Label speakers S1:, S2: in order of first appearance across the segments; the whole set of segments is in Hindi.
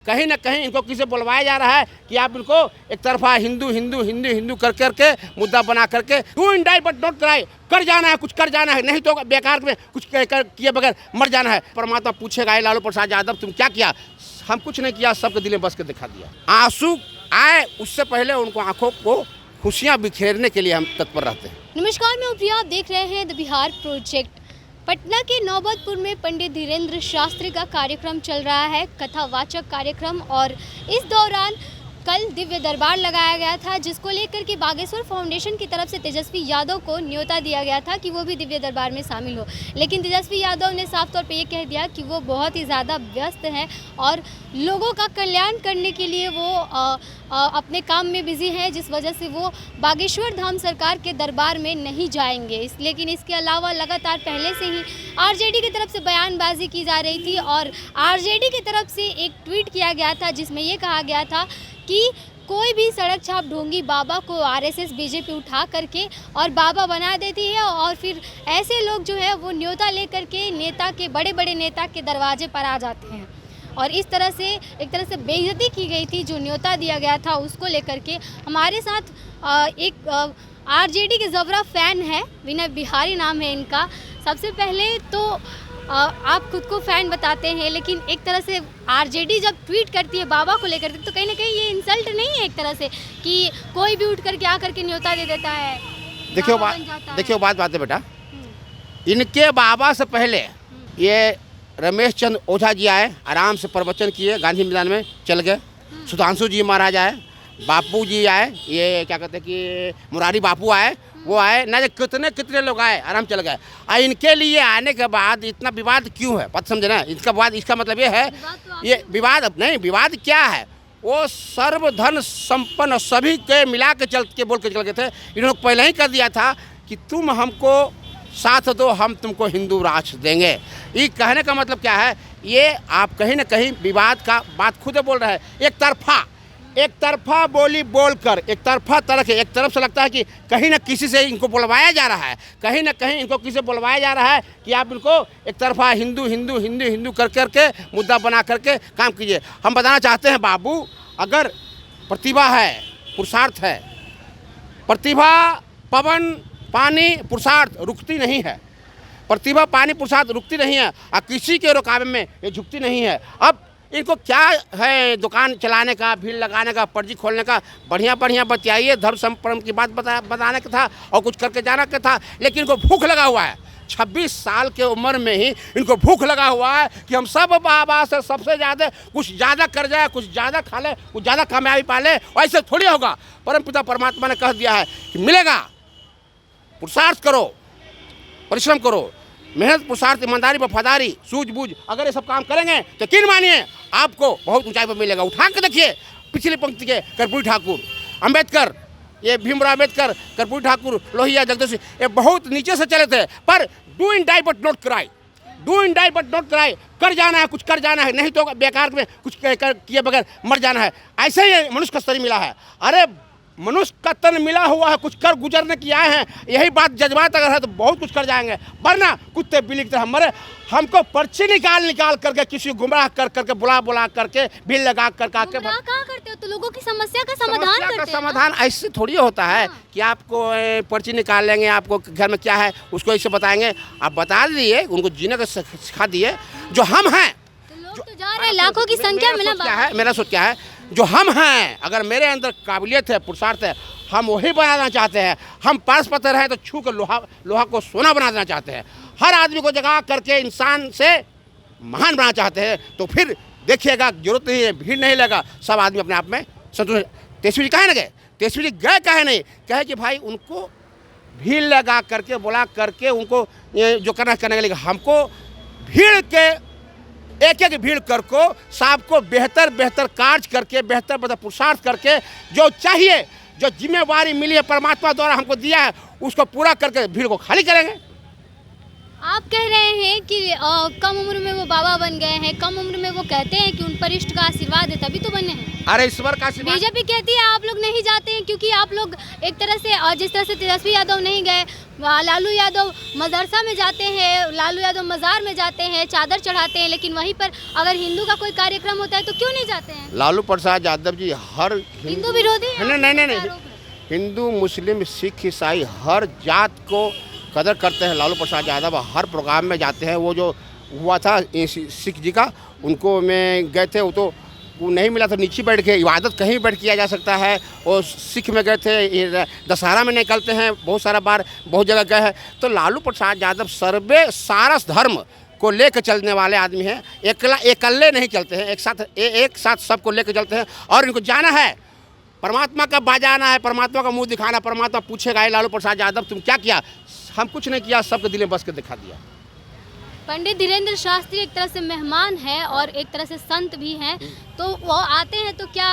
S1: कहीं ना कहीं इनको किसी बुलवाया जा रहा है कि आप इनको एक तरफा हिंदू हिंदू हिंदू हिंदू कर करके मुद्दा बना करके do in die but not cry, कर जाना है, कुछ कर जाना है, नहीं तो बेकार में कुछ किए बगैर मर जाना है। परमात्मा पूछेगा लालू प्रसाद यादव तुम क्या किया? हम कुछ नहीं किया, सबके दिल में बस के दिखा दिया। आंसू आए उससे पहले उनको आंखों को खुशियाँ बिखेरने के लिए हम तत्पर रहते हैं।
S2: नमस्कार, मैं प्रिया, आप देख रहे हैं द बिहार प्रोजेक्ट। पटना के नौबतपुर में पंडित धीरेन्द्र शास्त्री का कार्यक्रम चल रहा है, कथावाचक कार्यक्रम। और इस दौरान कल दिव्य दरबार लगाया गया था, जिसको लेकर के बागेश्वर फाउंडेशन की तरफ से तेजस्वी यादव को न्योता दिया गया था कि वो भी दिव्य दरबार में शामिल हो। लेकिन तेजस्वी यादव ने साफ तौर पे ये कह दिया कि वो बहुत ही ज़्यादा व्यस्त हैं और लोगों का कल्याण करने के लिए वो अपने काम में बिजी हैं, जिस वजह से वो बागेश्वर धाम सरकार के दरबार में नहीं जाएंगे। लेकिन इसके अलावा लगातार पहले से ही आरजेडी की तरफ से बयानबाजी की जा रही थी और आरजेडी की तरफ से एक ट्वीट किया गया था, जिसमें ये कहा गया था कि कोई भी सड़क छाप ढोंगी बाबा को आरएसएस बीजेपी उठा करके और बाबा बना देती है और फिर ऐसे लोग जो है वो न्योता लेकर के नेता के बड़े बड़े नेता के दरवाजे पर आ जाते हैं। और इस तरह से एक तरह से बेइज्जती की गई थी जो न्योता दिया गया था उसको लेकर के। हमारे साथ एक आरजेडी के जबरा फैन है, विनय बिहारी नाम है इनका। सबसे पहले तो आप खुद को फ़ैन बताते हैं, लेकिन एक तरह से आरजेडी जब ट्वीट करती है बाबा को लेकर तो कहीं ना कहीं ये इंसल्ट नहीं है एक तरह से कि कोई भी उठ करके आकर के न्योता दे देता है?
S1: देखियो बात है बेटा, इनके बाबा से पहले ये रमेश चंद्र ओझा जी आए, आराम से प्रवचन किए, गांधी मैदान में चल गए। सुधांशु जी महाराज आए, बापू जी आए, ये क्या कहते हैं कि मुरारी बापू आए, वो आए, ना कितने लोग आए, आराम चल गए। और इनके लिए आने के बाद इतना विवाद क्यों है? पता समझे ना, इसका विवाद, इसका मतलब ये है, ये विवाद नहीं, विवाद क्या है? वो सर्वधन संपन्न सभी के मिला के बोल के चल गए थे। इन्होंने पहले ही कर दिया था कि तुम हमको साथ दो, हम तुमको हिंदू राष्ट्र देंगे। ये कहने का मतलब क्या है? ये आप कहीं ना कहीं विवाद का बात खुद बोल रहे हैं। एक तरफा बोली बोलकर, एक तरफा तरह के, एक तरफ से लगता है कि कहीं ना किसी से इनको बुलवाया जा रहा है, कहीं ना कहीं इनको किसी बुलवाया जा रहा है कि आप इनको एक तरफा हिंदू हिंदू हिंदू हिंदू कर करके मुद्दा बना करके काम कीजिए। हम बताना चाहते हैं बाबू, अगर प्रतिभा है, पुरुषार्थ है, प्रतिभा पवन पानी पुरुषार्थ रुकती नहीं है, प्रतिभा पानी पुरुषार्थ रुकती नहीं है और किसी के रुकाबे में ये झुकती नहीं है। अब इनको क्या है दुकान चलाने का, भीड़ लगाने का, पर्ची खोलने का, बढ़िया बतियाइए, धर्म संप्रम की बात बताने का था और कुछ करके जाना का था। लेकिन इनको भूख लगा हुआ है, 26 साल के उम्र में ही इनको भूख लगा हुआ है कि हम सब बाबा से सबसे ज़्यादा कुछ ज़्यादा कर जाए, कुछ ज़्यादा खा ले, कुछ ज़्यादा कामयाबी पा ले। ऐसे थोड़ी होगा। परमपिता परमात्मा ने कह दिया है कि मिलेगा, पुरुषार्थ करो, परिश्रम करो, मेहनत, पुरुषार्थ, ईमानदारी, वफादारी, सूझबूझ, अगर ये सब काम करेंगे तो यकीन मानिए आपको बहुत ऊंचाई पर मिलेगा। उठा के देखिए पिछली पंक्ति के कर्पूरी ठाकुर, अम्बेडकर, ये भीमराव अम्बेडकर, कर्पूरी ठाकुर, लोहिया, जगदीश, ये बहुत नीचे से चले थे, पर do in die but not cry, do in die but not cry, कर जाना है, कुछ कर जाना है, नहीं तो बेकार में कुछ किए बगैर मर जाना है। ऐसे ही मनुष्य का शरीर मिला है। अरे मनुष्य का तन मिला हुआ है, कुछ कर गुजरने की आए हैं। यही बात जज्बात अगर है तो बहुत कुछ कर जाएंगे, वरना कुत्ते बिल्ली की तरह मरे। हमको पर्ची निकाल करके किसी गुमराह करके बुला करके भीड़ लगा कहाँ
S2: करते हो? तो लोगों की समस्या का समाधान करते हैं।
S1: समाधान ऐसे थोड़ी होता है कि आपको पर्ची निकाल लेंगे, आपको घर में क्या है उसको ऐसे बताएंगे। आप बता दिए, उनको जीने का सिखा दिए। जो हम हैं,
S2: लोग तो जा रहे हैं लाखों की संख्या में ना।
S1: मेरा सोच क्या है, जो हम हैं, अगर मेरे अंदर काबिलियत है, पुरुषार्थ है, हम वही बनाना चाहते हैं। हम पारस पत्थर है तो छू कर लोहा को सोना बना देना चाहते हैं। हर आदमी को जगा करके इंसान से महान बनाना चाहते हैं। तो फिर देखिएगा, जरूरत नहीं है, भीड़ नहीं लगा, सब आदमी अपने आप में संतुष्ट। तेजस्वी जी कहे ना गए, तेजस्वी जी गए कहे नहीं, कहे कि भाई उनको भीड़ लगा करके बुला करके उनको ये जो करने लगे। हमको भीड़ के एक भीड़ करको सबको बेहतर कार्य करके, बेहतर पुरुषार्थ करके, जो चाहिए, जो जिम्मेवारी मिली है परमात्मा द्वारा हमको दिया है, उसको पूरा करके भीड़ को खाली करेंगे।
S2: आप कह रहे हैं कि कम उम्र में वो बाबा बन गए हैं, कम उम्र में वो कहते हैं कि उन पर इष्ट का आशीर्वाद है तभी तो बने हैं।
S1: अरे ईश्वर का आशीर्वाद।
S2: बीजेपी कहती है आप लोग नहीं जाते हैं क्योंकि आप लोग एक तरह से जिस तरह से तेजस्वी यादव नहीं गए, लालू यादव मदरसा में जाते हैं, लालू यादव मज़ार में जाते हैं, चादर चढ़ाते हैं, लेकिन वहीं पर अगर हिंदू का कोई कार्यक्रम होता है तो क्यों नहीं जाते हैं?
S1: लालू प्रसाद यादव जी हर
S2: हिंदू विरोधी हैं?
S1: नहीं, हिंदू मुस्लिम सिख ईसाई हर जात को कदर करते हैं। लालू प्रसाद यादव हर प्रोग्राम में जाते हैं। वो जो हुआ था सिख जी का, उनको में गए थे, वो नहीं मिला तो नीचे बैठ के इबादत कहीं बैठ किया जा सकता है। और सिख में गए थे, दशहरा में निकलते हैं, बहुत सारा बार बहुत जगह गए हैं। तो लालू प्रसाद यादव सर्वे सारा धर्म को लेकर चलने वाले आदमी हैं। एकल्ले नहीं चलते हैं, एक साथ सबको लेकर चलते हैं। और इनको जाना है, परमात्मा का बाजाना है, परमात्मा का मुंह दिखाना। परमात्मा पूछेगा लालू प्रसाद यादव तुम क्या किया? हम कुछ नहीं किया, सबके दिल में बस के दिखा दिया।
S2: पंडित धीरेंद्र शास्त्री एक तरह से मेहमान हैं और एक तरह से संत भी हैं, तो वो आते हैं तो क्या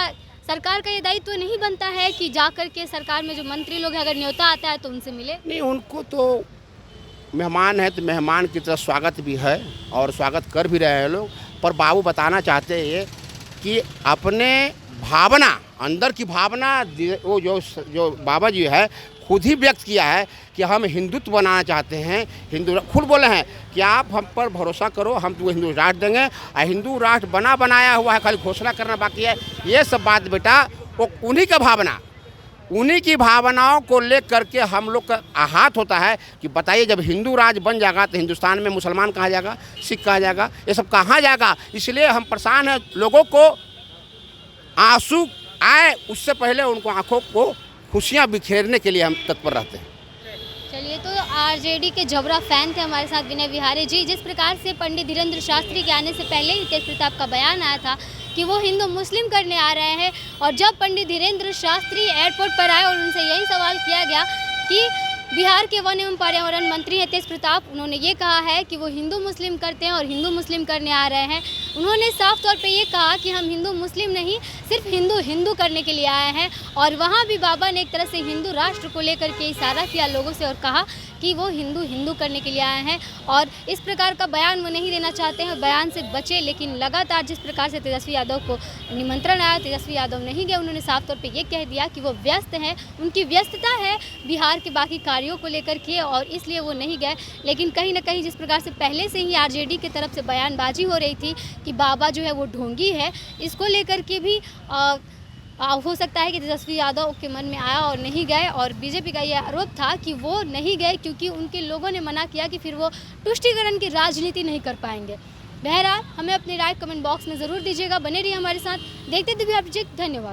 S2: सरकार का ये दायित्व नहीं बनता है कि जा कर के सरकार में जो मंत्री लोग हैं अगर न्योता आता है तो उनसे मिले?
S1: नहीं, उनको तो मेहमान है तो मेहमान की तरह स्वागत भी है और स्वागत कर भी रहे हैं लोग। पर बाबू बताना चाहते हैं कि अपने भावना, अंदर की भावना, वो जो बाबा जी है खुद ही व्यक्त किया है कि हम हिंदुत्व बनाना चाहते हैं। हिंदू खुद बोले हैं कि आप हम पर भरोसा करो, हम तुमको हिंदू राष्ट्र देंगे। और हिंदू राष्ट्र बनाया हुआ है, खाली घोषणा करना बाकी है। ये सब बात बेटा वो उन्हीं का भावना, उन्हीं की भावनाओं को ले करके हम लोग का आहत होता है कि बताइए जब हिंदू राज बन जाएगा तो हिंदुस्तान में मुसलमान कहाँ जाएगा, सिख कहाँ जाएगा, ये सब कहाँ जाएगा। इसलिए हम परेशान हैं। लोगों को आंसू आए उससे पहले उनको आंखों को खुशियाँ बिखेरने के लिए हम तत्पर रहते हैं।
S2: चलिए, तो आरजेडी के जबरा फैन थे हमारे साथ विनय विहारी जी। जिस प्रकार से पंडित धीरेंद्र शास्त्री के आने से पहले ही तेज प्रताप का बयान आया था कि वो हिंदू मुस्लिम करने आ रहे हैं, और जब पंडित धीरेंद्र शास्त्री एयरपोर्ट पर आए और उनसे यही सवाल किया गया कि बिहार के वन एवं पर्यावरण मंत्री हैं तेज प्रताप, उन्होंने ये कहा है कि वो हिंदू मुस्लिम करते हैं और हिंदू मुस्लिम करने आ रहे हैं। उन्होंने साफ तौर पे ये कहा कि हम हिंदू मुस्लिम नहीं, सिर्फ हिंदू करने के लिए आए हैं। और वहाँ भी बाबा ने एक तरह से हिंदू राष्ट्र को लेकर के इशारा किया लोगों से और कहा कि वो हिंदू करने के लिए आए हैं और इस प्रकार का बयान वो नहीं देना चाहते हैं, बयान से बचे। लेकिन लगातार जिस प्रकार से तेजस्वी यादव को निमंत्रण आया, तेजस्वी यादव नहीं गए। उन्होंने साफ तौर पे ये कह दिया कि वो व्यस्त हैं, उनकी व्यस्तता है बिहार के बाकी कार्यों को लेकर के और इसलिए वो नहीं गए। लेकिन कहीं ना कहीं जिस प्रकार से पहले से ही आरजेडी की तरफ से बयानबाजी हो रही थी कि बाबा जो है वो ढोंगी है, इसको लेकर के भी हो सकता है कि तेजस्वी यादव के मन में आया और नहीं गए। और बीजेपी का यह आरोप था कि वो नहीं गए क्योंकि उनके लोगों ने मना किया कि फिर वो तुष्टीकरण की राजनीति नहीं कर पाएंगे। बहरहाल हमें अपनी राय कमेंट बॉक्स में ज़रूर दीजिएगा। बने रहिए हमारे साथ, देखते थे भी आप। धन्यवाद।